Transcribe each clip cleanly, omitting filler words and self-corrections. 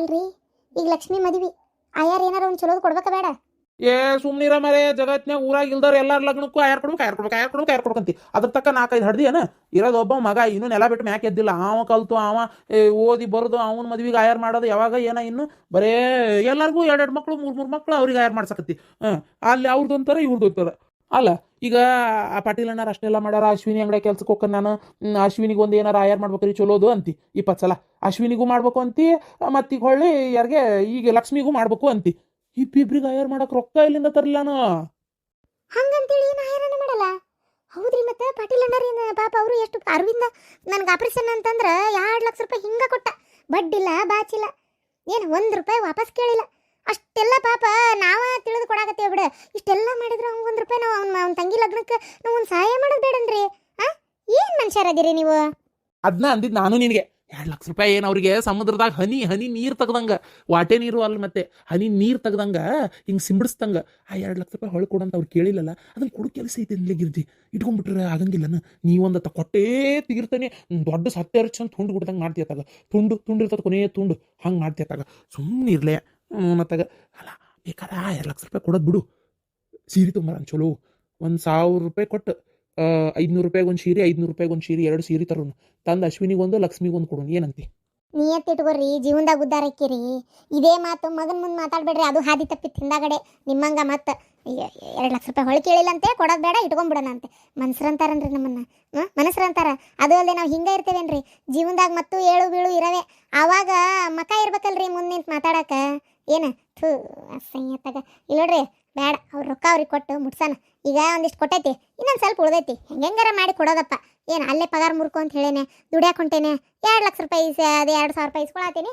ಅಲ್ರಿ ಈಗ ಲಕ್ಷ್ಮಿ ಮದ್ವಿ ಆಯಾರ ಏನಾರ ಒಂದು ಚಲೋದು ಕೊಡ್ಬೇಕ ಬೇಡ? ಸುಮ್ನಿರ ಮರೆ ಜಗತ್ನ್ಯಾಗ ಊರಾಗ ಇಲ್ದಾರ ಎಲ್ಲಾರ ಲಗ್ನಕ್ಕೂ ಆಯಾರ್ ಕೊಡ್ಬೇಕಂತಿ ಅದ್ರ ತಕ್ಕ 4-5 ಹಡ್ದಿ ಏನ ಇರೋದು ಒಬ್ಬ ಮಗ ಇನ್ನೂ ನೆಲ ಬಿಟ್ಟು ಮ್ಯಾಕೆ ಎದ್ದಿಲ್ಲ. ಅವ ಕಲ್ತು ಅವ ಓದಿ ಬರೋದು ಅವನ ಮದ್ವಿಗೆ ಆಯಾರ್ ಮಾಡೋದು ಯಾವಾಗ ಏನ ಇನ್ನು ಬರೇ ಎಲ್ಲರಿಗೂ 2 ಮಕ್ಳು 3 ಮಕ್ಳು ಅವ್ರಿಗೆ ಆಯಾರ್ ಮಾಡ್ಸಕತ್ತಿ. ಅಲ್ಲಿ ಅವ್ರದ್ದೊಂಥರ ಇವ್ರದ್ದೊಂಥರ ಅಲ್ಲ. ಈಗ ಆ ಪಾಟೀಲ್ ಅಣ್ಣಾರ ಅಷ್ಟೆಲ್ಲ ಮಾಡ್ಯಾರ. ಅಶ್ವಿನಿ ಅಂಗಡಿ ಕೆಲ್ಸಕ್ಕೆ ಹೋಗ್ಕ ನಾನು ಅಶ್ವಿನಿಗೆ ಒಂದು ಏನಾರ ಆಯಾರ್ ಮಾಡ್ಬೇಕ್ರಿ ಚಲೋದು ಅಂತಿ 20 ಸಲ. ಅಶ್ವಿನಿಗೂ ಮಾಡ್ಬೇಕು ಅಂತಿ, ಮತ್ತೀಗ ಹೊಳ್ಳಿ ಯಾರಿಗೆ ಈಗ ಲಕ್ಷ್ಮಿಗೂ ಮಾಡ್ಬೇಕು ಅಂತಿ. ಇಬ್ಬಿಬ್ರಿಗೆ ಆಯಾರ್ ಮಾಡಕ್ ರೊಕ್ಕ ಎಲ್ಲಿಂದ ತರಲಿಲ್ಲ ನಾನು. ಹಂಗಂತೇಳಿ ಏನು ಆಯಾರನ ಮಾಡಲ್ಲ? ಹೌದ್ರಿ. ಮತ್ತೆ ಪಾಟೀಲ್ ಅಣ್ಣಾರ ಏನು ಪಾಪ ಅವರು ಎಷ್ಟು ಅರವಿಂದ ನನಗೆ ಆಪರೇಷನ್ ಅಂತಂದ್ರೆ 2 ಲಕ್ಷ ರೂಪಾಯಿ ಹಿಂಗ ಕೊಟ್ಟ. ಬಡ್ಡಿಲ್ಲ ಬಾಚಿಲ್ಲ, ಏನು 1 ರೂಪಾಯಿ ವಾಪಸ್ ಕೇಳಿಲ್ಲ. ಅಷ್ಟೆಲ್ಲ ಪಾಪ ನಾವ ತಿಳಿದು ಕೊಡಾಕತ್ತೇವೆ ಬಿಡ. ಇಷ್ಟೆಲ್ಲ ಮಾಡಿದ್ರೆ ಅವ್ನು 1 ರೂಪಾಯಿ ನಾವು ಅವ್ನ ತಂಗಿ ಲಗ್ನಕ್ಕೆ ನಾವು ಒಂದು ಸಹಾಯ ಮಾಡೋದು ಬೇಡನ್ರಿ? ಏನು ಮನುಷ್ಯರದಿರಿ ನೀವು? ಅದನ್ನ ಅಂದಿದ್ದು ನಾನು ನಿನಗೆ. 2 ಲಕ್ಷ ರೂಪಾಯಿ ಏನು ಅವ್ರಿಗೆ ಸಮುದ್ರದಾಗ ಹನಿ ನೀರು ತೆಗ್ದಂಗ, ವಾಟೆ ನೀರು ಅಲ್ಲ ಮತ್ತೆ ಹನಿ ನೀರು ತೆಗ್ದಂಗ ಹಿಂಗೆ ಸಿಂಬಿಡಿಸ್ದಂಗ ಆ 2 ಲಕ್ಷ ರೂಪಾಯಿ ಹೊಳ್ಕೊಡು ಅಂತ ಅವ್ರು ಕೇಳಿಲ್ಲಲ್ಲ. ಅದನ್ನ ಕೊಡು ಕೆಲಸ ಐತೆ ಗಿರ್ಜಿ. ಇಟ್ಕೊಂಡ್ಬಿಟ್ರೆ ಆಗಂಗಿಲ್ಲನ? ನೀವೊಂದು ಕೊಟ್ಟೇ ತೀರ್ತಾನೆ. ದೊಡ್ಡ ಸತ್ಯ ಚಂದ ತುಂಡು ಬಿಡ್ದಂಗೆ ಮಾಡ್ತೀಯತ್ತಾಗ. ತುಂಡು ಇರ್ತದ ಕೊನೆಯ ತುಂಡು ಹಂಗೆ ಮಾಡ್ತೀಯತ್ತಾಗ. ಸುಮ್ಮನೆ ಇರ್ಲೆ ಮತ್ತಾಗ ಅಲ್ಲ. ಬೇಕಾದ್ರೆ 2 ಲಕ್ಷ ರೂಪಾಯಿ ಕೊಡೋದು ಬಿಡು. ಸೀರೆ ತೊಂಬರಂಗೆ ಚಲೋ 1,000 ರೂಪಾಯಿ ಕೊಟ್ಟು 500 ರೂಪಾಯಿಗೆ ಒಂದು ಸೀರೆ, 500 ರೂಪಾಯಿಗೆ ಒಂದು ಸೀರೆ, 2 ಸೀರೆ ತರೋನು ತಂದು ಅಶ್ವಿನಿಗೊಂದು ಲಕ್ಷ್ಮಿಗೊಂದು ಕೊಡೋನು. ಏನಂತಿ? ನಿಯತ್ ಇಟ್ಕೊರ್ರಿ, ಜೀವನದಾಗ ಉದ್ದಾರ ಆಕ್ಕಿರಿ. ಇದೇ ಮಾತು ಮಗನ ಮುಂದೆ ಮಾತಾಡ್ಬೇಡ್ರಿ. ಅದು ಹಾದಿ ತಪ್ಪಿತ್ತು ಹಿಂದಾಗಡೆ ನಿಮ್ಮಂಗ. ಮತ್ತೆ 2 ಲಕ್ಷ ರೂಪಾಯಿ ಹೊಳಿ ಕೇಳಿಲ್ಲಂತೆ, ಕೊಡೋದು ಬೇಡ ಇಟ್ಕೊಂಡ್ಬಿಡೋಣ ಅಂತೆ. ಮನ್ಸರಂತಾರನ್ರಿ ನಮ್ಮನ್ನ, ಮನಸ್ಸರಂತಾರ. ಅದು ಅಲ್ಲದೆ ನಾವು ಹಿಂಗೆ ಇರ್ತೇವೇನ್ರಿ ಜೀವನದಾಗ. ಮತ್ತು ಏಳು ಬೀಳು ಇರವೆ. ಆವಾಗ ಮಕ ಇರ್ಬೇಕಲ್ರಿ ಮುಂದೆ ನಿಂತು ಮಾತಾಡಕ. ಏನು ಥೂ ಅಸಹ್ಯತ್ತಾಗ. ಇಲ್ಲ ನೋಡ್ರಿ, ಬೇಡ. ಅವ್ರ ರೊಕ್ಕ ಅವ್ರಿಗೆ ಕೊಟ್ಟು ಮುಟ್ಸೋಣ. ಈಗ ಒಂದಿಷ್ಟು ಕೊಟ್ಟೈತಿ, ಇನ್ನೊಂದು ಸ್ವಲ್ಪ ಉಳ್ದೈತಿ. ಹೆಂಗಾರ ಮಾಡಿ ಕೊಡೋದಪ್ಪ. ಏನು ಅಲ್ಲೇ ಪಗಾರ ಮುರ್ಕೊ ಅಂತ ಹೇಳೇನೆ, ದುಡ್ಯಾಕ ಹೊಂಟೇನೆ. 2 ಲಕ್ಷ ರೂಪಾಯಿ ಅದು 2,000 ರೂಪಾಯಿ ಇಸ್ಕೊಳತ್ತೀನಿ.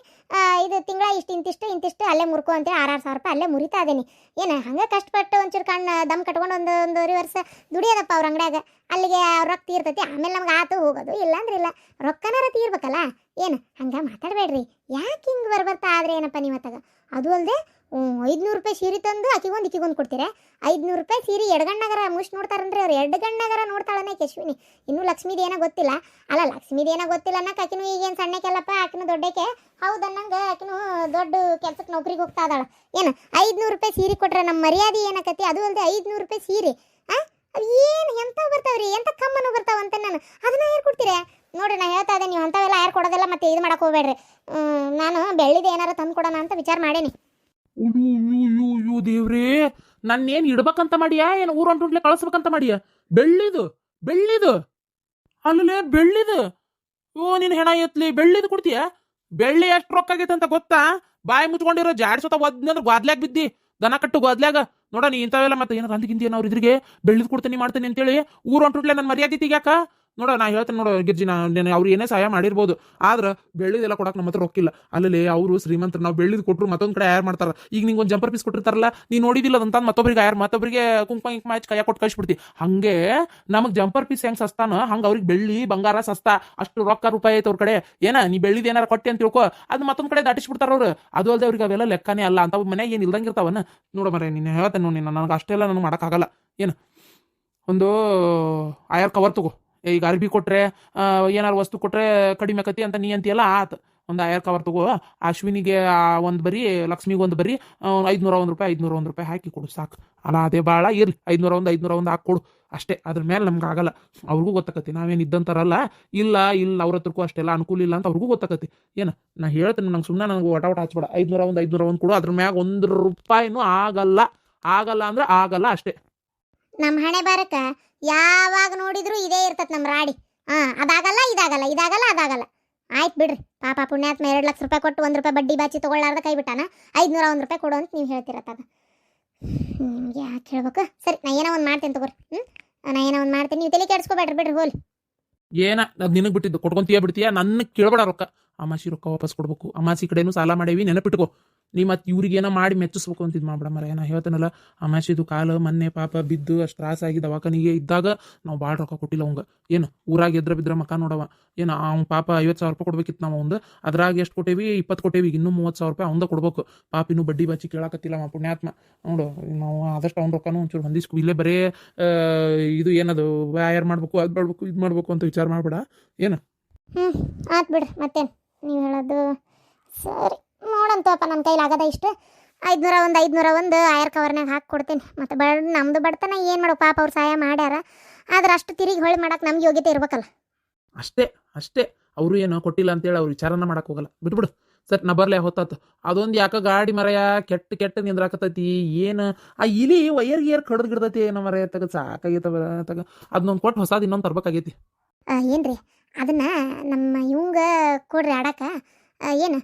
ಇದು ತಿಂಗಳ ಇಂತಿಷ್ಟು ಅಲ್ಲೇ ಮುರ್ಕೊ ಅಂತೇಳಿ 6,000 ರೂಪಾಯಿ ಅಲ್ಲೇ ಮುರಿತಾ ಇದ್ದೀನಿ. ಏನು ಹಂಗೆ ಕಷ್ಟಪಟ್ಟು ಒಂಚೂರು ಕಣ್ಣು ದಮ್ ಕಟ್ಕೊಂಡು ಒಂದೂವರೆ ವರ್ಷ ದುಡಿಯೋದಪ್ಪ ಅವ್ರ ಅಂಗಡ್ಯಾಗ. ಅಲ್ಲಿಗೆ ರೊಕ್ಕ ತೀರ್ತೈತಿ. ಆಮೇಲೆ ನಮ್ಗೆ ಆತು ಹೋಗೋದು, ಇಲ್ಲಾಂದ್ರೆ ಇಲ್ಲ. ರೊಕ್ಕನಾರ ತೀರ್ಬೇಕಲ್ಲ. ಏನು ಹಂಗೆ ಮಾತಾಡಬೇಡ್ರಿ. ಯಾಕೆ ಹಿಂಗೆ ಬರ್ತಾ ಆದ್ರೆ ಏನಪ್ಪ ನೀವತ್ತಾಗ? ಅದು ಅಲ್ಲದೆ 500 ರೂಪಾಯಿ ಸೀರೆ ತಂದು ಈಕಿಗೊಂದು ಕೊಡ್ತೀರಾ? 500 ರೂಪಾಯಿ ಸೀರೆ ಎಡಗಣ್ಣಾಗರ ಮುಷ್ ನೋಡ್ತಾರನ್ರಿ ಅವ್ರು. ಎಡಗಣ್ಣಾಗರ ನೋಡ್ತಾಳನೇ ಅಶ್ವಿನಿ. ಇನ್ನೂ ಲಕ್ಷ್ಮೀದು ಏನೋ ಗೊತ್ತಿಲ್ಲ. ಅಲ್ಲ, ಲಕ್ಷ್ಮೀದು ಏನೋ ಗೊತ್ತಿಲ್ಲ ಅನ್ನಕ್ಕೆ ಆಕಿನೂ ಈಗೇನು ಸಣ್ಣಕ್ಕೆಲ್ಲಪ್ಪ. ಆಕಿನೂ ದೊಡ್ಡಕ್ಕೆ ಹೌದು ಅನ್ನಂಗೆ ಆಕಿನೂ ದೊಡ್ಡ ಕೆಲ್ಸಕ್ಕೆ ನೌಕರಿಗೆ ಹೋಗ್ತಾ ಇದ್ದಾಳೆ. ಏನು 500 ರೂಪಾಯಿ ಸೀರೆ ಕೊಟ್ರೆ ನಮ್ಮ ಮರ್ಯಾದೆ ಏನಕತಿ? ಅದು ಅಲ್ಲದೆ 500 ರೂಪಾಯಿ ಸೀರೆ ಅದು ಏನು ಎಂಥವು ಬರ್ತಾವ್ರಿ? ಎಂಥ ಕಮ್ಮನು ಬರ್ತಾವಂತ ನಾನು ಅದನ್ನ ಯಾರು ಕೊಡ್ತೀರಾ? ನೋಡ್ರಿ, ನಾ ಹೇಳ್ತಾ ಇದ್ದೆ, ನೀವು ಅಂಥವೆಲ್ಲ ಯಾರು ಕೊಡೋದಿಲ್ಲ. ಮತ್ತೆ ಇದು ಮಾಡಕ್ಕೆ ಹೋಗ್ಬೇಡ್ರಿ. ನಾನು ಬೆಳ್ಳಿದೆ ಏನಾರು ತಂದು ಕೊಡೋಣ ಅಂತ ವಿಚಾರ ಮಾಡೇನಿ. ಅಯ್ಯೋ ದೇವ್ರೇ, ನನ್ನೇನು ಇಡ್ಬೇಕಂತ ಮಾಡಿಯಾ? ಏನು ಊರಂಟುಂಟ್ಲೆ ಕಳಿಸ್ಬೇಕಂತ ಮಾಡಿಯಾ? ಬೆಳ್ಳಿದು ಅಲ್ಲೇ ಬೆಳ್ಳಿದು. ನೀನು ಹೆಣ ಎತ್ಲಿ ಬೆಳ್ಳಿದು ಕೊಡ್ತೀಯಾ? ಬೆಳ್ಳಿ ಎಷ್ಟು ರೊಕ್ಕ ಆಗೈತೆ ಅಂತ ಗೊತ್ತಾ? ಬಾಯಿ ಮುಚ್ಕೊಂಡಿರೋ ಜಾಡ್ಸೋತ ಒದ್ನಂದ್ರೆ ಗೋದ್ಲ್ಯಾಗ ಬಿದ್ದಿ. ದನ ಕಟ್ಟು ಗೋದ್ಲ್ಯಾಗ ನೋಡ. ನೀ ಇಂಥವೆಲ್ಲ ಮತ್ತೆ ಏನಾರು ಅಂದಿಗಿಂತ ಅವ್ರು ಇದ್ರಿಗೆ ಬೆಳ್ಳಿದು ಕೊಡ್ತೀನಿ ಮಾಡ್ತೀನಿ ಅಂತೇಳಿ ಊರಂಟುಂಟ್ಲೆ ನನ್ನ ಮರ್ಯಾದೆ ತೆಗ್ಯಾಕ ನೋಡ. ನಾ ಹೇಳ್ತೇನೆ ನೋಡು ಗಿರ್ಜಿ, ಅವ್ರು ಏನೇ ಸಹಾಯ ಮಾಡಿರ್ಬೋದು, ಆದ್ರೆ ಬೆಳ್ಳಿದೆಲ್ಲ ಕೊಡಕ್ಕೆ ನಮ್ಮ ಹತ್ರ ರೊಕ್ಕಿಲ್ಲ. ಅಲ್ಲಿ ಅವರು ಶ್ರೀಮಂತರು. ನಾವು ಬೆಳ್ಳಿದು ಕೊಟ್ಟರು ಮತ್ತೊಂದು ಕಡೆ ಆಯಾರ್ ಮಾಡ್ತಾರೆ. ಈಗ ನಿಂಗೆ ಒಂದು ಜಂಪರ್ ಪೀಸ್ ಕೊಟ್ಟಿರ್ತಾರಲ್ಲ, ನೀ ನೋಡಿದಿಲ್ಲ ಅದಂತ ಮತ್ತೊಬ್ಬರಿಗೆ ಕುಂಕುಮ ಹಚ್ಚಿ ಕೈಯಾಗ ಕೊಟ್ಟು ಕಳಿಸ್ಬಿಡ್ತಿ. ಹಂಗೆ ನಮಗೆ ಜಂಪರ್ ಪೀಸ್ ಹೆಂಗೆ ಸಸ್ತಾನ, ಹಂಗೆ ಅವ್ರಿಗೆ ಬೆಳ್ಳಿ ಬಂಗಾರ ಸಸ್ತಾ. ಅಷ್ಟು ರೊಕ್ಕ ರೂಪಾಯಿ ಐತೆ ಅವ್ರ ಕಡೆ. ನೀ ಬೆಳ್ಳಿದ ಏನಾರ ಕೊಟ್ಟೆ ಅಂತ ತಿಳ್ಕೊ, ಅದು ಮತ್ತೊಂದು ಕಡೆ ದಾಟಿಸ್ಬಿಡ್ತಾರ ಅವ್ರು. ಅದು ಅಲ್ಲದೆ ಅವ್ರಿಗೆ ಅವೆಲ್ಲ ಲೆಕ್ಕನೇ ಅಲ್ಲ. ಅಂತ ಮನೆಗೆ ಏನು ಇಲ್ದಂಗೆ ಇರ್ತಾವನ್ನ ನೋಡ ಮರೆ. ನೀನು ಹೇಳ್ತೇನೆ ನೋಡಿ, ನನಗೆ ಅಷ್ಟೆಲ್ಲ ನನಗೆ ಮಾಡೋಕ್ಕಾಗಲ್ಲ. ಏನು ಒಂದು ಆಯರ್ ಕವರ್ ತಗೋ. ಈಗ ಅರ್ಬಿ ಕೊಟ್ರೆ ಏನಾರು ವಸ್ತು ಕೊಟ್ರೆ ಕಡಿಮೆ ಆಕತಿ ಅಂತ ನೀ ಅಂತೀಯಲ್ಲ, ಆತ ಒಂದು ಆಯರ್ ಕವರ್ ತಗೋ. ಅಶ್ವಿನಿಗೆ ಒಂದು ಬರಿ, ಲಕ್ಷ್ಮಿಗೆ ಒಂದು ಬರಿ 501 ರೂಪಾಯಿ ಹಾಕಿ ಕೊಡು ಸಾಕು. ಅಲ್ಲ ಅದೇ ಭಾಳ ಇರ್ಲಿ. 501 ಹಾಕಿ ಕೊಡು ಅಷ್ಟೇ. ಅದ್ರ ಮೇಲೆ ನಮ್ಗೆ ಆಗಲ್ಲ. ಅವ್ರಿಗೂ ಗೊತ್ತಾಕತಿ ನಾವೇನು ಇದ್ದಂತಾರಲ್ಲ. ಇಲ್ಲ ಅವ್ರ ಹತ್ರಕ್ಕೂ ಅಷ್ಟೆಲ್ಲ ಅನುಕೂಲ ಇಲ್ಲ ಅಂತ ಅವ್ರಿಗೂ ಗೊತ್ತಾಕತಿ. ಏನು ನಾ ಹೇಳ್ತೇನೆ, ನಂಗೆ ಸುಮ್ಮನೆ ನನಗೆ ಒಟ ಹಚ್ಬೇಡ. 501 ಕೊಡು. ಅದ್ರ ಮ್ಯಾಗ 1 ರೂಪಾಯಿನೂ ಆಗಲ್ಲ ಅಂದ್ರೆ ಆಗಲ್ಲ ಅಷ್ಟೇ. ನಮ್ಮ ಹಣೆ ಬಾರಕ ಯಾವಾಗ ನೋಡಿದ್ರು ಇದೇ ಇರ್ತತ್ ನಮ್ಮ ರಾಡಿ. ಅದಾಗಲ್ಲ ಅದಾಗಲ್ಲ. ಆಯ್ತು ಬಿಡ್ರಿ. ಪಾಪ ಪುಣ್ಯಾತ್ಮ 2 ಲಕ್ಷ ರೂಪಾಯಿ ಕೊಟ್ಟು 1 ರೂಪಾಯಿ ಬಡ್ಡಿ ಬಾಚಿ ತೊಗೊಳ್ಳಾರ್ದ ಕೈ ಬಿಟ್ಟಾನ. 501 ರೂಪಾಯಿ ಕೊಡು ಅಂತ ನೀವು ಹೇಳ್ತಿರತ್ತಾಗ ಯಾಕೆ ಹೇಳ್ಬೇಕು? ಸರಿ, ನಾ ಏನೋ ಒಂದು ಮಾಡ್ತೇನೆ ತಗೋರಿ. ನಾ ಏನೋ ಒಂದು ಮಾಡ್ತೇನೆ, ನೀವು ತಲೆ ಕೆಡಿಸ್ಕೋಬೇಡ್ರಿ. ಬಿಡ್ರಿ ಹೋಲಿ. ಅದು ನಿನಗೆ ಬಿಟ್ಟಿದ್ದು ಕೊಟ್ಕೊಂತೀಯ ಬಿಡ್ತೀಯ? ನನ್ನ ಕೇಳಬೇಡ. ರೊಕ್ಕ ಅಮಾಸಿ ರೊಕ್ಕ ವಾಪಸ್ ಕೊಡ್ಬೇಕು. ಅಮಾಸಿ ಕಡೆನೂ ಸಾಲ ಮಾಡೇವಿ, ನೆನಪಿಟ್ಕೋ. ನೀ ಮತ್ತೆ ಇವ್ರಿಗೇನೋ ಮಾಡಿ ಮೆಚ್ಚಿಸ್ಬೇಕು ಅಂತಿದ್ದು ಮಾಡ್ಬೇಡ ಮರ. ಏನೋ ಹೇಳ್ತಾನಲ್ಲ, ಅಮಾಸಿದು ಕಾಲು ಮೊನ್ನೆ ಪಾಪ ಬಿದ್ದು ಅಷ್ಟು ತ್ರಾಸಾಗಿ ದವಾಖಾನಿಗೆ ಇದ್ದಾಗ ನಾವು ಭಾಳ ರೊಕ್ಕ ಕೊಟ್ಟಿಲ್ಲ ಅವಂಗ. ಏನು ಊರಾಗ ಎದ್ರ ಬಿದ್ರ ಮಕ್ಕ ನೋಡವ. ಏನು ಅವ್ನು ಪಾಪ 50,000 ರೂಪಾಯಿ ಕೊಡ್ಬೇಕಿತ್ತು ನಾವು ಒಂದು. ಅದ್ರಾಗ ಎಷ್ಟು ಕೊಟ್ಟೇವಿ? 20 ಕೊಟ್ಟೇವಿ. ಇನ್ನೂ 30,000 ರೂಪಾಯಿ ಅವಂದ ಕೊಡ್ಬೇಕು. ಪಾಪ ಇನ್ನೂ ಬಡ್ಡಿ ಬಾಚಿ ಕೇಳಾಕತ್ತಿಲ್ಲ ಅವ ಪುಣ್ಯಾತ್ಮ. ನೋಡು, ನಾವು ಆದಷ್ಟು ಅವ್ನ ರೊಕ್ಕನೂ ಒಂಚೂರು ಹೊಂದಿಸ್ಕು. ಇಲ್ಲೇ ಬರೇ ಇದು ಏನದು ವ್ಯಾಯಾರ ಮಾಡ್ಬೇಕು, ಅದು ಮಾಡ್ಬೇಕು, ಇದು ಮಾಡ್ಬೇಕು ಅಂತ ವಿಚಾರ ಮಾಡ್ಬೇಡ. ಏನು ಆತ್ ಬಿಡ್ರಿ. ಮತ್ತೇನು ನೀವು ಹೇಳೋದು ಸರಿ. ನೋಡಂತಪ್ಪ ನನ್ನ ಕೈಲಿ ಆಗದ ಇಷ್ಟು 501 ಆಯರ್ ಕವರ್ನಾಗ ಹಾಕಿ ಕೊಡ್ತೀನಿ. ಮತ್ತು ನಮ್ದು ಬಡತನ ಏನು ಮಾಡೋ ಪಾಪ ಅವ್ರು ಸಹಾಯ ಮಾಡ್ಯಾರ. ಆದ್ರೆ ಅಷ್ಟು ತಿರುಗಿ ಹೊಳ್ಳಿ ಮಾಡಕ್ಕೆ ನಮ್ಗೆ ಯೋಗ್ಯತೆ ಇರ್ಬೇಕಲ್ಲ. ಅಷ್ಟೇ ಅಷ್ಟೇ. ಅವರು ಏನೋ ಕೊಟ್ಟಿಲ್ಲ ಅಂತೇಳಿ ಅವ್ರು ವಿಚಾರನ ಮಾಡಕ್ಕೆ ಹೋಗಲ್ಲ. ಬಿಟ್ಬಿಡು ಸರ್, ನಾ ಬರ್ಲೆ ಹೊತ್ತಾತು. ಅದೊಂದು ಯಾಕೆ ಗಾಡಿ ಮರೆಯ ಕೆಟ್ಟ ಕೆಟ್ಟ ನಿಂದ್ರಾಕತೈತಿ. ಏನು ಆ ಇಲಿ ವಯರ್ ಕಡ್ದು ಗಿಡ್ದೈತಿ ಏನೋ ಮರೆಯ ತಗ ಸಾಕಾಗೈತವ ತಗ. ಅದನ್ನೊಂದು ಕೊಟ್ಟು ಹೊಸಾದು ಇನ್ನೊಂದು ತರ್ಬೇಕಾಗೈತಿ. ಏನ್ರಿ ಅದನ್ನ ನಮ್ಮ ಇವಂಗ ಕೊಡ್ರಿ ಆಡಕ. ಏನು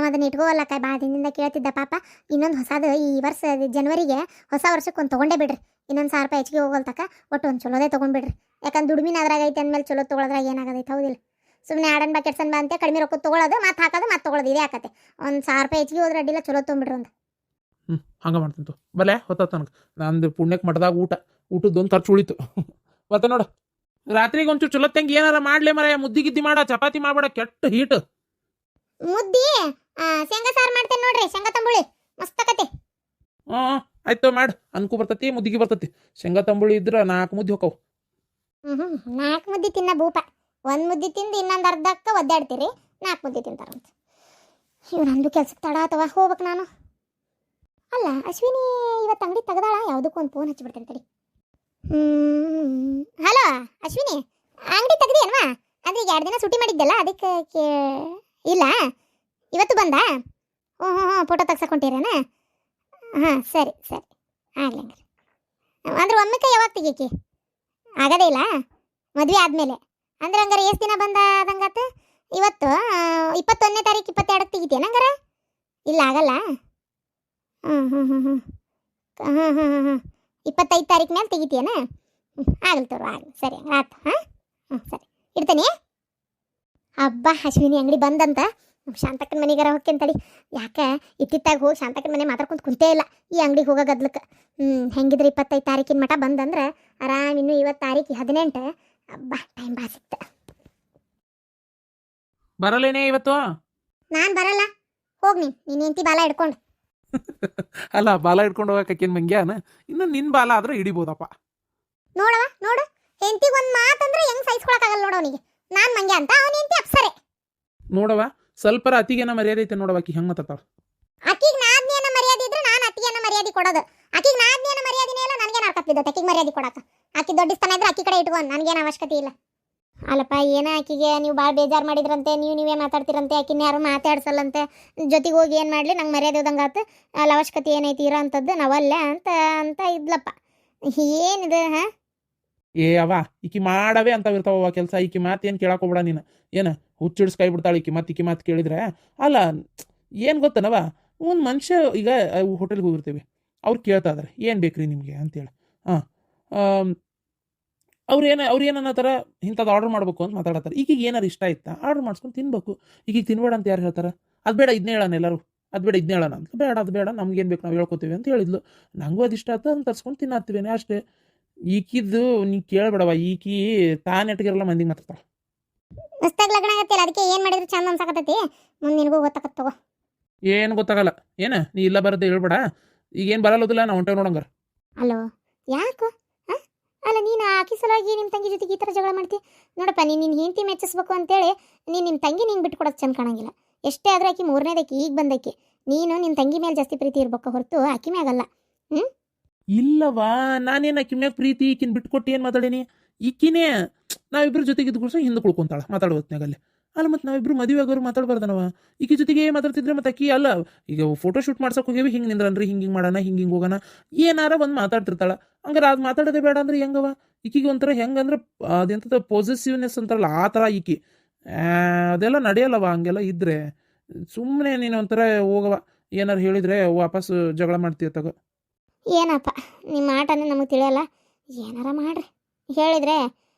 ಅದನ್ನ ಇಟ್ಕೋವಲ್ಲಕ್ಕ ಭಾಳ ದಿನದಿಂದ ಕೇಳ್ತಿದ್ದ ಪಾಪ. ಇನ್ನೊಂದು ಹೊಸದು ಈ ವರ್ಷ ಜನವರಿಗೆ ಹೊಸ ವರ್ಷಕ್ಕೆ ಒಂದು ತೊಗೊಂಡೇ ಬಿಡ್ರಿ. ಇನ್ನೊಂದು 1000 ರೂಪಾಯಿ ಹೆಚ್ಚಿಗೆ ಹೋಗಲ್ತಕ್ಕ. ಒಟ್ಟು ಒಂದು ಚಲೋದೇ ತೊಗೊಂಡ್ಬಿಡ್ರಿ. ಯಾಕಂದ್ರೆ ದುಡ್ಮಿನ ಅದ್ರಾಗ ಐತೆ ಅಂದಮೇಲೆ ಚಲೋ ತೊಗೊಳದ್ರಾಗ ಏನಾಗದೈತೆ ಹೌದಿಲ್ಲ. ಸುಮ್ಮನೆ ಆಡನ್ ಬಾ ಕೆಡ್ಸನ್ ಬಾ ಅಂತ ಕಡಿಮೆ ರೊಕ್ಕ ತೊಗೊಳೋದು ಮತ್ತೆ ಹಾಕೋದು ಮತ್ತೆ ತೊಗೊಳೋದು ಇದೇ ಆಕತೆ. ಒಂದು 1000 ರೂಪಾಯಿ ಹೆಚ್ಚಿಗೆ ಹೋದ್ರೆ ಅಡ್ಡಿಲ್ಲ, ಚಲೋ ತೊಗೊಂಬಿಡ್ರಿ ಒಂದು. ಹಂಗೆ ಮಾಡ್ತೀನಿ ಬಲೆ ಹೊತ್ತ ನನಗೆ. ನಂದು ಪುಣ್ಯಕ್ಕೆ ಮಠದಾಗ ಊಟದ್ದೊಂದು ಖರ್ಚು ಉಳಿತು. ಮತ್ತೆ ನೋಡು, ರಾತ್ರಿಗೆ ಒಂಚೂರು ಚಲೋ ತಂಗಿ ಏನಾರ ಮಾಡ್ಲೆ ಮರ. ಮುದ್ದಿ ಮಾಡ, ಚಪಾತಿ ಮಾಡ್ಬೇಡ, ಕೆಟ್ಟ ಹೀಟ್. ಮುದ್ದಿ ಶೇಂಗಾ ಸಾರು ಮಾಡ್ತೇನೆ ನೋಡ್ರಿ, ಶೇಂಗಾ ತಂಬುಳಿ ಮಸ್ತ್ ಆಕತಿ. ಆಯ್ತು ಮಾಡು. ಅನ್ಕು ಬರ್ತತಿ, ಮುದ್ದಿಗೆ ಬರ್ತತಿ. ಶೇಂಗಾ ತಂಬುಳಿ ಇದ್ರೆ 4 ಮುದ್ದೆ ಹೋಕವು. 4 ಮುದ್ದೆ ತಿನ್ನ ಭೂಪ. 1 ಮುದ್ದೆ ತಿಂದು ಇನ್ನೊಂದು ಅರ್ಧಕ್ಕೆ ಒದ್ದಾಡ್ತೀರಿ, 4 ಮುದ್ದೆ ತಿಂತಾರಂತ. ಇವ್ ನಂದು ಕೆಲ್ಸಕ್ಕೆ ತಡ ಅಥವಾ ಹೋಗ್ಬೇಕು ನಾನು. ಅಲ್ಲ ಅಶ್ವಿನಿ ಇವತ್ತು ಅಂಗಡಿ ತೆಗ್ದಾಳ. ಯಾವುದಕ್ಕೂ ಒಂದು ಫೋನ್ ಹಚ್ಚಿಬಿಡ್ತೇನೆ ತಡಿ. ಹಲೋ ಅಶ್ವಿನಿ, ಅಂಗಡಿ ತೆಗ್ದೇನ್ವಾ? ಅಂದ್ರೆ ಈಗ 2 ದಿನ ಸುಟಿ ಮಾಡಿದ್ದಲ್ಲ ಅದಕ್ಕೆ ಇಲ್ಲ ಇವತ್ತು ಬಂದ. ಹ್ಞೂ ಫೋಟೋ ತೆಗ್ಸಕೊಂತೀರೇನ? ಹಾಂ ಸರಿ ಆಗ್ಲಿ ಹಂಗಾರೆ. ಅಂದ್ರೆ ಒಮ್ಮೆಕ್ಕೆ ಯಾವಾಗ ತೆಗೀಕಿ? ಆಗದೇ ಇಲ್ಲ, ಮದುವೆ ಆದಮೇಲೆ. ಅಂದ್ರೆ ಹಂಗಾರೆ ಎಷ್ಟು ದಿನ ಬಂದ ಅದಂಗಾತ? ಇವತ್ತು 21ನೇ ತಾರೀಕು 22ಕ್ಕೆ ತೆಗಿತೀಯನ ಹಂಗಾರೆ? ಇಲ್ಲ ಆಗಲ್ಲ. ಹ್ಞೂ 25 ತಾರೀಕು ಮೇಲೆ ತೆಗಿತೀಯನ? ಆಗಲಿ ತೋರು ಆಗಲಿ. ಸರಿ ಆಯ್ತು. ಹಾಂ ಸರಿ ಇಡ್ತೇನೆ. ಹಬ್ಬ ಅಶ್ವಿನಿ ಅಂಗಡಿ ಬಂದಂತ. ಶಾಂತಕ್ಕನ ಮನೆಗಾರ ಹೋಗ್ತೇನೆ ತಡಿ. ಯಾಕೆ ಇತ್ತಿತ್ತಾಗ ಹೋಗಿ ಶಾಂತಕ್ಕನ ಮನೆ ಮಾತಾಡ್ಕೊಂಡು ಕುಂತೇ ಇಲ್ಲ ಈ ಅಂಗಡಿಗೆ ಹೋಗೋ ಗದ್ಲಕ್ಕೆ. ಹೆಂಗಿದ್ರೆ 25 ತಾರೀಕಿನ ಮಟ ಬಂದಂದ್ರೆ ಆರಾಮ್. ಇನ್ನು 20 ತಾರೀಕು 18. ಹಬ್ಬ ಟೈಮ್ ಬಾ ಸಿಕ್ತ. ಬರಲೇನೆ ಇವತ್ತು? ನಾನು ಬರಲ್ಲ, ಹೋಗಿ ನೀನು ಹೆಂಡತಿ ಬಾಲ ಹಿಡ್ಕೊಂಡು. ಅಲ್ಲ, ಬಾಲ ಹಿಡ್ಕೊಂಡು ಹೋಗಕ್ಕೆ ಮಂಗ್ಯಾನ. ಇನ್ನು ನಿನ್ನ ಬಾಲ ಆದ್ರೆ ಹಿಡಿಬೋದಪ್ಪ. ನೋಡು ಹೆಂಡತಿಗೆ ಒಂದು ಮಾತಂದ್ರೆ ಹೆಂಗ್ ಸಹಿಸ್ಕೊಳಕ್ಕಾಗಲ್ಲ ನೋಡು ಅವನಿಗೆ. ನಾನು ಮಂಗ್ಯ ಅಂತ, ಅವನ ಹೆಂಡತಿ ಅಪ್ಸರೆ. ನೋಡವ ಸ್ವಲ್ಪರ ಅತಿಗೇನ ಮರ್ಯಾದೆ ಐತೆ ನೋಡವ. ಆಕಿ ಹೆಂಗೆ ಮಾತಾಡ್ತಾಳ. ಆಕಿಗೆ ನಾದ್ನೇನ ಮರ್ಯಾದೆ ಇದ್ರೆ ನಾನು ಅತ್ತಿಗೆನ ಮರ್ಯಾದೆ ಕೊಡೋದು. ಆಕಿಗೆ ನಾದ್ನೇನ ಮರ್ಯಾದಿನೇ ಇಲ್ಲ, ನನಗೇನು ಅರ್ಕತ್ತಿದ್ದತ್ತೆ ಆಕಿಗೆ ಮರ್ಯಾದೆ ಕೊಡಕ್ಕೆ. ಆಕಿ ದೊಡ್ಡ ಸ್ಥಾನ ಇದ್ರೆ ಆಕಿ ಕಡೆ ಇಟ್ಕೊಂಡು ನನಗೇನು ಅವಶ್ಯಕತೆ ಇಲ್ಲ. ಅಲ್ಲಪ್ಪ ಏನ ಆಕಿಗೆ ನೀವು ಭಾಳ ಬೇಜಾರು ಮಾಡಿದ್ರಂತೆ, ನೀವೇ ಮಾತಾಡ್ತಿರಂತೆ, ಆಕಿನ ಯಾರು ಮಾತಾಡ್ಸಲ್ಲಂತೆ. ಜೊತೆಗೆ ಹೋಗಿ ಏನು ಮಾಡಲಿ, ನಂಗೆ ಮರ್ಯಾದೆ ಹೋದಂಗಾತು. ಅಲ್ಲಿ ಅವಶ್ಯಕತೆ ಏನೈತಿ ಇರೋ ಅಂಥದ್ದು ನಾವಲ್ಲೇ ಅಂತ ಇದ್ಲಪ್ಪ. ಏನಿದೆ ಹಾಂ? ಅವ ಈಕಿ ಮಾಡವೇ ಅಂತಾವಿರ್ತಾವ ಕೆಲಸ. ಈಕಿ ಮಾತು ಏನು ಕೇಳಕೋಬೇಡ ನೀನು. ಏನು ಹುಚ್ಚಿಡ್ಸ್ ಕೈ ಬಿಡ್ತಾಳೆ ಈಕಿ ಮಾತು ಕೇಳಿದ್ರೆ. ಅಲ್ಲ ಏನು ಗೊತ್ತನವ, ಒಂದು ಮನುಷ್ಯ ಈಗ ಹೋಟೆಲ್ಗೆ ಹೋಗಿರ್ತೀವಿ, ಅವ್ರು ಕೇಳ್ತಾ ಇದಾರೆ ಏನು ಬೇಕ್ರಿ ನಿಮಗೆ ಅಂತೇಳಿ. ಅವ್ರು ಏನನ್ನತ್ತಾರ, ಇಂಥದ್ದು ಆರ್ಡ್ರ್ ಮಾಡ್ಬೇಕು ಅಂತ ಮಾತಾಡತ್ತಾರೆ. ಈಗೀಗ ಏನಾರು ಇಷ್ಟ ಆಯ್ತಾ ಆರ್ಡ್ರ್ ಮಾಡ್ಸ್ಕೊಂಡು ತಿನ್ಬೇಕು. ಈಗೀಗ ತಿನ್ಬೇಡ ಅಂತ ಯಾರು ಹೇಳ್ತಾರೆ? ಅದು ಬೇಡ ಇದನ್ನೇ ಹೇಳೋಣ ಎಲ್ಲರೂ, ಅದು ಬೇಡ ಇದನ್ನೇ ಹೇಳೋಣ ಅಂತ. ಬೇಡ ಅದು ಬೇಡ, ನಮ್ಗೇನು ಬೇಕು ನಾವು ಹೇಳ್ಕೊತೀವಿ ಅಂತ ಹೇಳಿದ್ಲು. ನನಗೂ ಅದು ಇಷ್ಟ ಆಯ್ತು, ಅದನ್ನು ತರ್ಸ್ಕೊಂಡು ತಿನ್ನತ್ತೀವೇನೆ ಅಷ್ಟೇ. ಈಕಿದ್ದು ನೀ ಕೇಳಬೇಡವ, ಈಕಿ ತಾನೆಟ್ಗಿರಲ್ಲ ಮಂದಿಗೆ ಮಾತಾಡ್ತಾಳೆ. ಮಸ್ತಾಗಿ ಲಗ್ನ ಆಗತ್ತಿಲ್ಲ, ಅದಕ್ಕೆ ಏನು ಮಾಡಿದ್ರು ಚಂದ ಅನ್ಸಕತ್ತೈತಿ. ಮುಂದೆ ನಿನಗೂ ಗೊತ್ತಾಗತ್ತೆ ತಗೋ. ಏನು ಗೊತ್ತಾಗಲ್ಲ. ಏನು ನೀ ಇಲ್ಲ ಬರೋದು ಹೇಳ್ಬೇಡ. ಈಗೇನು ಬರಲ್ಲೋದಿಲ್ಲ, ನಾವು ಹೊಂಟೇವ್ ನೋಡಂಗಾರ. ಅಲೋ ಯಾಕೋ ಅಲ್ಲ ನೀನು ಆಕಿ ಸಲುವಾಗಿ ನಿಮ್ಮ ತಂಗಿ ಜೊತೆಗೆ ಈ ಥರ ಜಗಳ ಮಾಡ್ತಿ? ನೋಡಪ್ಪ, ನಿನ್ನ ಹೆಂಡತಿ ಮೆಚ್ಚಿಸ್ಬೇಕು ಅಂತೇಳಿ ನಿಮ್ಮ ತಂಗಿ ನೀನು ಬಿಟ್ಕೊಡೋದು ಚಂದ ಕಾಣಂಗಿಲ್ಲ. ಎಷ್ಟೇ ಆದರೂ ಆಕಿ 3ನೇದಕ್ಕೆ ಈಗ ಬಂದಕ್ಕೆ. ನೀನು ನಿನ್ನ ತಂಗಿ ಮೇಲೆ ಜಾಸ್ತಿ ಪ್ರೀತಿ ಇರ್ಬೇಕು ಹೊರತು ಆಕಿ ಮ್ಯಾಗಲ್ಲ. ಇಲ್ಲವಾ, ನಾನೇನು ಆಕಿ ಮ್ಯಾಗ ಪ್ರೀತಿ ಈಕಿನ ಬಿಟ್ಕೊಟ್ಟು ಏನು ಮಾತಾಡೀನಿ? ಈಕಿನೇ ನಾವಿಬ್ರು ಜೊತೆಗೆ ಇದ್ದ ಹಿಂದೆ ಕುಳ್ಕೊಂತಾಳ ಮಾತಾಡೋತ್ನಾಗಲ್ಲಿ. ಅಲ್ಲ ಮತ್ತೆ ನಾವಿಬ್ರು ಮದುವೆ ಆಗೋರು ಮಾತಾಡ್ಬಾರ್ದನವ. ಈಕಿ ಜೊತೆಗೆ ಮಾತಾಡ್ತಿದ್ರೆ ಮತ್ತೆ ಆಕಿ ಅಲ್ಲ ಈಗ ಫೋಟೋ ಶೂಟ್ ಮಾಡ್ಸಕ್ಕೆ ಹೋಗ್ಯವಿ, ಹಿಂಗೆ ನಿಂದ್ರನ್ರಿ, ಹಿಂಗೆ ಮಾಡೋಣ, ಹಿಂಗೆ ಹೋಗೋಣ, ಏನಾರ ಒಂದು ಮಾತಾಡ್ತಿರ್ತಾಳ. ಹಂಗಾರೆ ಅದು ಮಾತಾಡೋದೇ ಬೇಡ ಅಂದ್ರೆ ಹೆಂಗವ? ಈಕಿಗೆ ಒಂಥರ ಹೆಂಗಂದ್ರೆ ಅದೆಂತ ಪಾಸಿಟಿವ್ನೆಸ್ ಅಂತಾರಲ್ಲ ಆ ಥರ ಈಕಿ. ಅದೆಲ್ಲ ನಡೆಯಲ್ಲವ. ಹಂಗೆಲ್ಲ ಇದ್ರೆ ಸುಮ್ಮನೆ ನೀನು ಒಂಥರ ಹೋಗವ. ಏನಾರು ಹೇಳಿದ್ರೆ ವಾಪಸ್ ಜಗಳ ಮಾಡ್ತೀಯ ತಗೋ. ಏನಪ್ಪ ನಿಮ್ಮ ಆಟನೇ ನಮಗೆ ತಿಳಿಯಲ್ಲ. ಏನಾರ ಮಾಡ್ರಿ, ಹೇಳಿದ್ರೆ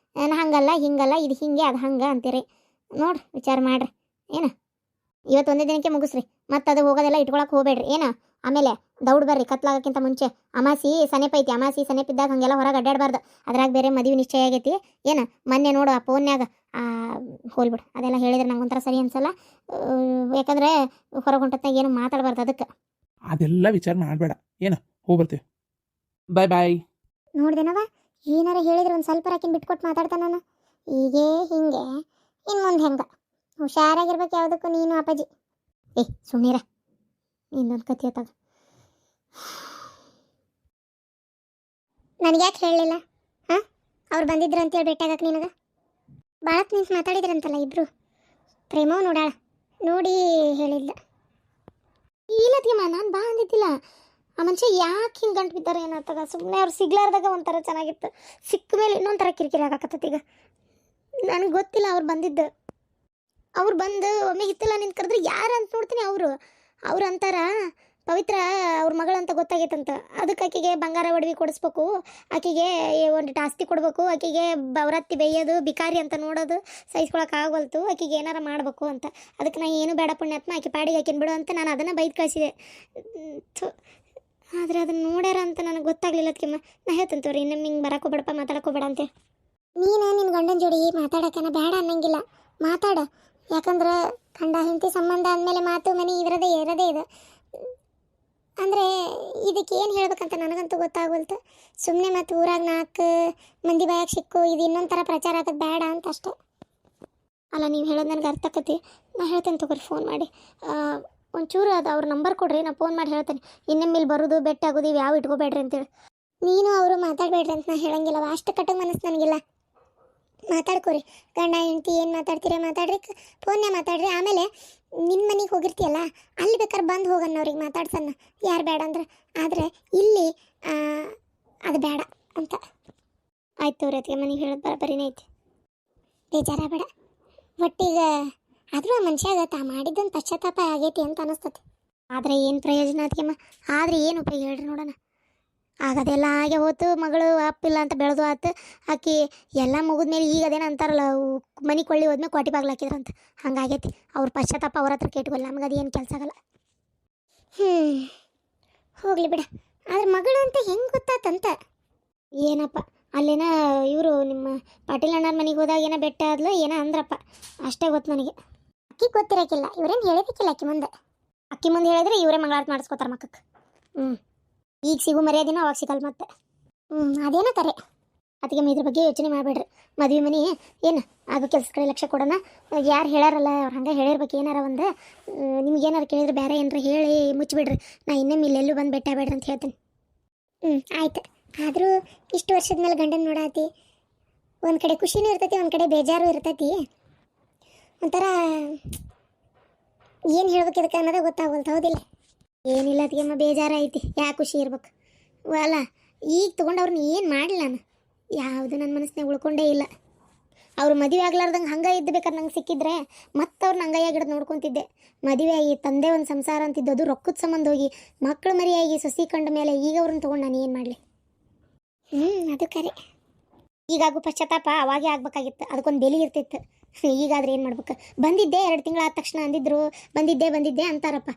ಹಂಗಲ್ಲ ಹಿಂಗಲ್ಲ, ಇದು ಹಿಂಗೆ ಅದು ಹಂಗೆ ಅಂತೀರಿ. ನೋಡ್ರಿ ವಿಚಾರ ಮಾಡ್ರಿ. ಏನು ಇವತ್ತು ಒಂದೇ ದಿನಕ್ಕೆ ಮುಗಿಸ್ರಿ, ಮತ್ತು ಅದು ಹೋಗೋದೆಲ್ಲ ಇಟ್ಕೊಳಕ್ಕೆ ಹೋಗ್ಬೇಡ್ರಿ. ಏನು ಆಮೇಲೆ ದೌಡ್ ಬರ್ರಿ ಕತ್ಲಾಗಕ್ಕಿಂತ ಮುಂಚೆ. ಅಮಾಸಿ ಸನೇಪ ಐತಿ, ಅಮಾಸಿ ಸನೇಪಿದ್ದಾಗ ಹಾಗೆಲ್ಲ ಹೊರಗೆ ಅಡ್ಡಾಡಬಾರ್ದು. ಅದ್ರಾಗ ಬೇರೆ ಮದುವೆ ನಿಶ್ಚಯ ಆಗೈತಿ. ಏನು ಮೊನ್ನೆ ನೋಡು ಆ ಫೋನ್ಯಾಗ ಹೋಲ್ಬಿಡು. ಅದೆಲ್ಲ ಹೇಳಿದ್ರೆ ನಂಗೆ ಒಂಥರ ಸರಿ ಅನ್ಸಲ್ಲ. ಯಾಕಂದರೆ ಹೊರಗೆ ಹೊಂಟತ್ತಾಗ ಏನು ಮಾತಾಡಬಾರ್ದು. ಅದಕ್ಕೆ ಅದೆಲ್ಲ ವಿಚಾರ ಮಾಡಬೇಡ. ಏನು ಹೋಗ್ಬರ್ತೀವಿ, ಬಾಯ್ ಬಾಯ್. ನೋಡ್ದೇನವ, ಏನಾರ ಹೇಳಿದ್ರೆ ಒಂದು ಸ್ವಲ್ಪ ರಾಕಿನ ಬಿಟ್ಕೊಟ್ಟು ಮಾತಾಡ್ತಾನ ನಾನು. ಹೀಗೆ ಹಿಂಗೆ ಇನ್ನು ಮುಂದೆ ಹೆಂಗೆ ಹುಷಾರಾಗಿರ್ಬೇಕು ಯಾವುದಕ್ಕೂ ನೀನು ಅಪ್ಪಾಜಿ. ಏ ಸುಮ್ಮೀರ ಇನ್ನೊಂದು ಕತಿ ಆತಾಗ ನನಗ್ಯಾಕೆ ಹೇಳಲಿಲ್ಲ ಹಾಂ ಅವ್ರು ಬಂದಿದ್ರು ಅಂತೇಳಿ ಭೇಟಿಯಾಗಕ್ಕೆ ನಿನಗೆ ಭಾಳ ನಿಂತು ಮಾತಾಡಿದ್ರಂತಲ್ಲ ಇಬ್ರು ಪ್ರೇಮವು ನೋಡಾಳ ನೋಡಿ ಹೇಳಿಲ್ಲ ಇಲ್ಲತ್ಗೆಮ್ಮ ನಾನು ಬಾ ಅಂದಿದ್ದಿಲ್ಲ ಆ ಮನುಷ್ಯ ಯಾಕೆ ಹಿಂಗೆ ಗಂಟು ಬಿದ್ದಾರೆ ಏನತ್ತಾಗ ಸುಮ್ಮನೆ ಅವ್ರು ಸಿಗ್ಲಾರ್ದಾಗ ಒಂಥರ ಚೆನ್ನಾಗಿತ್ತು ಸಿಕ್ಕ ಮೇಲೆ ಇನ್ನೊಂಥರ ಕಿರಿಕಿರಿ ಆಗಾಕತ್ತೈತಿ ಈಗ ನನಗೆ ಗೊತ್ತಿಲ್ಲ ಅವ್ರು ಬಂದಿದ್ದು ಅವ್ರು ಬಂದು ಒಮ್ಮೆ ಹಿತ್ತಲ್ಲ ನಿಂತು ಕರೆದ್ರೆ ಯಾರು ಅಂತ ನೋಡ್ತೀನಿ ಅವ್ರು ಅಂತಾರ ಪವಿತ್ರ ಅವ್ರ ಮಗಳಂತ ಗೊತ್ತಾಗೈತಂತ ಅದಕ್ಕೆ ಆಕೆಗೆ ಬಂಗಾರ ಒಡವಿ ಕೊಡಿಸ್ಬೇಕು ಆಕೆಗೆ ಒಂದು ಆಸ್ತಿ ಕೊಡ್ಬೇಕು ಆಕೆಗೆ ಬವರತ್ತಿ ಬೇಯೋದು ಬಿಕಾರಿ ಅಂತ ನೋಡೋದು ಸಹಿಸ್ಕೊಳಕ್ಕೆ ಆಗವಲ್ತು ಆಕೆಗೆ ಏನಾರ ಮಾಡಬೇಕು ಅಂತ ಅದಕ್ಕೆ ನಾ ಏನು ಬೇಡ ಪುಣ್ಯಾತ್ಮ ಆಕೆ ಪಾಡಿಗೆ ಆಕಿನ ಬಿಡು ಅಂತ ನಾನು ಅದನ್ನು ಬೈದು ಕಳಿಸಿದೆ ಆದರೆ ಅದನ್ನು ನೋಡ್ಯಾರ ಅಂತ ನನಗೆ ಗೊತ್ತಾಗ್ಲಿಲ್ಲ ಅದಕ್ಕೆಮ್ಮ ನಾ ಹೇಳ್ತಂತವ್ರಿ ಇನ್ನೊಮ್ಮೆ ಹಿಂಗೆ ಬರೋಕೋಬೇಡಪ್ಪ ಮಾತಾಡೋಕೋಬೇಡ ಅಂತ ನೀನು ನಿನ್ನ ಗಂಡನ ಜೋಡಿ ಮಾತಾಡೋಕೆ ಬೇಡ ಅನ್ನಂಗಿಲ್ಲ ಮಾತಾಡ ಯಾಕಂದ್ರೆ ಗಂಡ ಹೆಂಡತಿ ಸಂಬಂಧ ಅಂದಮೇಲೆ ಮಾತು ಮನೆ ಇರೋದೇ ಇದು ಅಂದರೆ ಇದಕ್ಕೆ ಏನು ಹೇಳ್ಬೇಕಂತ ನನಗಂತೂ ಗೊತ್ತಾಗವಲ್ತು ಸುಮ್ಮನೆ ಮತ್ತು ಊರಾಗ 4 ಮಂದಿ ಬಾಯಾಗ ಸಿಕ್ಕು ಇದು ಇನ್ನೊಂದು ಥರ ಪ್ರಚಾರ ಆಗೋದು ಬೇಡ ಅಂತ ಅಷ್ಟೇ ಅಲ್ಲ ನೀವು ಹೇಳೋದು ನನಗೆ ಅರ್ಥ ಆಕತಿ ನಾ ಹೇಳ್ತೇನೆ ತಗೋರಿ ಫೋನ್ ಮಾಡಿ ಒಂಚೂರು ಅದು ಅವ್ರ ನಂಬರ್ ಕೊಡ್ರಿ ನಾ ಫೋನ್ ಮಾಡಿ ಹೇಳ್ತೇನೆ ಇನ್ನೊಮ್ಮೆ ಇಲ್ಲಿ ಬರೋದು ಬೆಟ್ಟ ಆಗೋದು ಇವು ಯಾವ ಇಟ್ಕೋಬೇಡ್ರಿ ಅಂತೇಳಿ ನೀನು ಅವರು ಮಾತಾಡಬೇಡ್ರಿ ಅಂತ ನಾ ಹೇಳಂಗಿಲ್ಲವ ಅಷ್ಟು ಕಟ್ಟಗೆ ಮನಸ್ಸು ನನಗಿಲ್ಲ ಮಾತಾಡ್ಕೋರಿ ಗಂಡ ಹೆಂಡತಿ ಏನು ಮಾತಾಡ್ತೀರ ಮಾತಾಡ್ರಿ ಫೋನ್ನೇ ಮಾತಾಡ್ರಿ ಆಮೇಲೆ ನಿನ್ನ ಮನೆಗೆ ಹೋಗಿರ್ತೀಯಲ್ಲ ಅಲ್ಲಿ ಬೇಕಾದ್ರೆ ಬಂದು ಹೋಗಣ್ಣ ಅವ್ರಿಗೆ ಮಾತಾಡ್ಸನ್ನ ಯಾರು ಬೇಡ ಅಂದ್ರೆ ಆದರೆ ಇಲ್ಲಿ ಅದು ಬೇಡ ಅಂತ ಆಯ್ತು ಅವ್ರ ಅದಕ್ಕೆ ಮನೆಗೆ ಹೇಳೋದು ಬರೀನೇ ಐತಿ ಬೇಜಾರ ಬೇಡ ಒಟ್ಟಿಗೆ ಆದರೂ ಆ ಮನುಷ್ಯಾಗ ತಾ ಮಾಡಿದ್ದೊಂದು ಪಶ್ಚಾತ್ತಾಪ ಆಗೈತಿ ಅಂತ ಅನಿಸ್ತತಿ ಆದರೆ ಏನು ಪ್ರಯೋಜನ ಅದಕ್ಕೆಮ್ಮ ಆದರೆ ಏನು ಉಪಯೋಗ ಹೇಳ್ರಿ ನೋಡೋಣ ಆಗೋದೆಲ್ಲ ಹಾಗೆ ಹೋತು ಮಗಳು ಅಪ್ಪಿಲ್ಲ ಅಂತ ಬೆಳೆದು ಆತು ಆಕಿ ಎಲ್ಲ ಮುಗಿದ್ಮೇಲೆ ಈಗ ಅದೇನು ಅಂತಾರಲ್ಲ ಮನೆ ಕೊಳ್ಳಿ ಹೋದ್ಮೇಲೆ ಕೋಟಿ ಬಾಗ್ಲು ಹಾಕಿದ್ರಂತ ಹಂಗಾಗೈತಿ ಅವ್ರ ಪಶ್ಚಾತ್ತಾಪ ಅವ್ರ ಹತ್ರ ಕೇಟ್ಕೊಲ್ಲ ನಮ್ಗೆ ಅದೇನು ಕೆಲಸ ಆಗಲ್ಲ ಹೋಗಲಿ ಬಿಡ ಆದ್ರೆ ಮಗಳು ಅಂತ ಹೆಂಗೆ ಗೊತ್ತಾತಂತ ಏನಪ್ಪ ಅಲ್ಲೇನ ಇವರು ನಿಮ್ಮ ಪಾಟೀಲ್ ಅಣ್ಣರ ಮನೆಗೆ ಹೋದಾಗ ಏನೋ ಬೆಟ್ಟ ಆದ್ಲು ಏನೋ ಅಂದ್ರಪ್ಪ ಅಷ್ಟೇ ಗೊತ್ತು ನನಗೆ ಅಕ್ಕಿ ಗೊತ್ತಿರೋಕ್ಕಿಲ್ಲ ಇವ್ರೇನು ಹೇಳಬೇಕಿಲ್ಲ ಅಕ್ಕಿ ಮುಂದೆ ಹೇಳಿದ್ರೆ ಇವರೇ ಮಂಗಳಾರತಿ ಮಾಡಿಸ್ಕೋತಾರೆ ಮಕ್ಕಕ್ಕೆ ಈಗ ಸಿಗು ಮರ್ಯಾದಿನ ಅವಾಗ ಸಿಗಲ್ಲ ಮತ್ತೆ ಅದೇನೋ ಕರೆ ಅದಕ್ಕೆ ಇದ್ರ ಬಗ್ಗೆ ಯೋಚನೆ ಮಾಡಬೇಡ್ರಿ ಮದುವೆ ಮನೆ ಏನು ಆಗೋ ಕೆಲಸ ಕಡೆ ಲಕ್ಷ್ಯ ಕೊಡೋಣ ಯಾರು ಹೇಳಾರಲ್ಲ ಅವ್ರು ಹಂಗೆ ಹೇಳಿರ್ಬೇಕು ಏನಾರ ಒಂದು ನಿಮ್ಗೇನಾರು ಕೇಳಿದ್ರೆ ಬೇರೆ ಏನಾರ ಹೇಳಿ ಮುಚ್ಚಿಬಿಡ್ರಿ ನಾ ಇನ್ನೊಮ್ಮೆ ಇಲ್ಲೆಲ್ಲೂ ಬಂದು ಬೆಟ್ಟ ಬೇಡ್ರಿ ಅಂತ ಹೇಳ್ತೀನಿ ಆಯ್ತು ಆದರೂ ಇಷ್ಟು ವರ್ಷದ ಮೇಲೆ ಗಂಡನ ನೋಡಾತಿ ಒಂದು ಕಡೆ ಖುಷಿನೂ ಇರ್ತೈತಿ ಒಂದು ಕಡೆ ಬೇಜಾರು ಇರ್ತೈತಿ ಒಂಥರ ಏನು ಹೇಳ್ಬೇಕು ಇದಕ್ಕೆ ಅನ್ನೋದೇ ಗೊತ್ತಾಗಲ್ತು ಹೌದಿಲ್ಲ ಏನಿಲ್ಲ ಅದಕ್ಕೆ ಬೇಜಾರು ಐತಿ ಯಾಕೆ ಖುಷಿ ಇರ್ಬೇಕು ಅಲ್ಲ ಈಗ ತೊಗೊಂಡವ್ರನ್ನ ಏನು ಮಾಡಲಿ ನಾನು ಯಾವುದು ನನ್ನ ಮನಸ್ಸಿನಾಗ ಉಳ್ಕೊಂಡೇ ಇಲ್ಲ ಅವ್ರು ಮದುವೆ ಆಗ್ಲಾರ್ದಂಗೆ ಹಂಗೆ ಇದ್ದಬೇಕಾದ್ರೆ ನಂಗೆ ಸಿಕ್ಕಿದ್ರೆ ಮತ್ತೆ ಅವ್ರನ್ನ ಹಂಗಾಗಿಡೋದು ನೋಡ್ಕೊತಿದ್ದೆ ಮದುವೆ ಆಗಿ ತಂದೆ ಒಂದು ಸಂಸಾರ ಅಂತಿದ್ದು ಅದು ರೊಕ್ಕದ ಸಂಬಂಧ ಹೋಗಿ ಮಕ್ಕಳು ಮರಿಯಾಗಿ ಸೊಸಿ ಕಂಡ ಮೇಲೆ ಈಗ ಅವ್ರನ್ನ ತೊಗೊಂಡು ನಾನು ಏನು ಮಾಡಲಿ ಅದು ಕರೆ ಈಗಾಗೂ ಪಶ್ಚಾತ್ತಾಪ ಅವಾಗೇ ಆಗ್ಬೇಕಾಗಿತ್ತು ಅದಕ್ಕೊಂದು ಬೆಲೆ ಇರ್ತಿತ್ತು ಈಗಾದ್ರೆ ಏನು ಮಾಡ್ಬೇಕು ಬಂದಿದ್ದೆ 2 ತಿಂಗಳು ಆದ ತಕ್ಷಣ ಅಂದಿದ್ರು ಬಂದಿದ್ದೆ ಅಂತಾರಪ್ಪ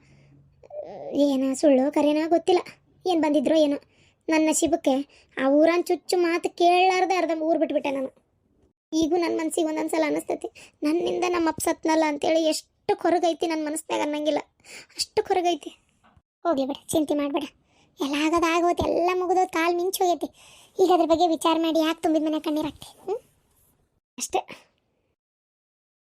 ಏನೋ ಸುಳ್ಳು ಕರೆನೋ ಗೊತ್ತಿಲ್ಲ ಏನು ಬಂದಿದ್ರೋ ಏನೋ ನನ್ನ ನಸೀಬಕ್ಕೆ ಆ ಊರನ್ ಚುಚ್ಚು ಮಾತು ಕೇಳಲಾರ್ದೆ ಅರ್ಧ ಊರು ಬಿಟ್ಬಿಟ್ಟೆ ನಾನು ಈಗೂ ನನ್ನ ಮನಸ್ಸಿಗೆ ಒಂದೊಂದು ಸಲ ಅನ್ನಿಸ್ತೈತಿ ನನ್ನಿಂದ ನಮ್ಮ ಅಪ್ಪ ಸತ್ನಲ್ಲ ಅಂತೇಳಿ ಎಷ್ಟು ಕೊರಗೈತಿ ನನ್ನ ಮನಸ್ಸಿನಾಗ ಅನ್ನಂಗಿಲ್ಲ ಅಷ್ಟು ಕೊರಗೈತಿ ಹೋಗ್ಲಿ ಬೇಡ ಚಿಂತೆ ಮಾಡಬೇಡ ಎಲ್ಲ ಆಗೋದು ಎಲ್ಲ ಮುಗಿದೋದು ಕಾಲು ಮಿಂಚು ಹೋಗೈತಿ ಈಗ ಅದ್ರ ಬಗ್ಗೆ ವಿಚಾರ ಮಾಡಿ ಯಾಕೆ ತುಂಬಿದ ಮನೆ ಕಣ್ಣೀರಾಗ್ತಿ ಅಷ್ಟೇ